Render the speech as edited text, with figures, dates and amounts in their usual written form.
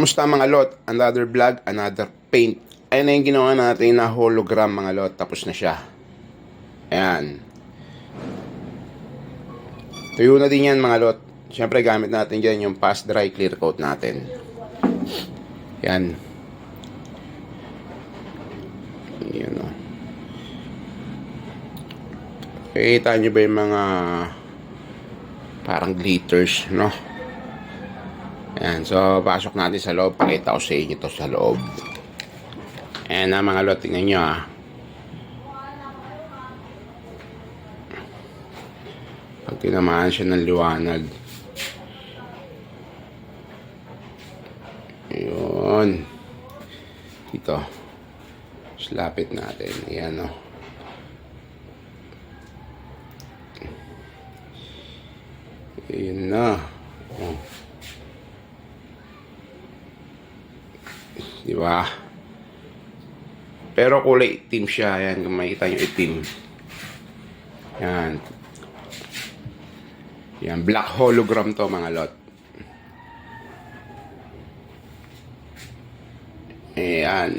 Kamusta mga lot? Another vlog, another paint. Ayan na yung ginawa natin na hologram mga lot. Tapos na siya. Ayan. Tuyo na din yan mga lot. Siyempre gamit natin dyan yung fast dry clear coat natin. Yan. Yan o. Kita nyo ba yung mga parang glitters, no? Ayan, so pasok natin sa loob. Pakita ko sa inyo ito sa loob. Ayan na mga lot, tingnan nyo ah. Pag tinamaan siya ng liwanag. Ayun. Dito. Slapit natin. Ayan o. Ayan na. Oh. Diba? Pero kulay itim siya. Ayan, kung makikita nyo itim. Ayan. Yan, black hologram to mga lot. Ayan.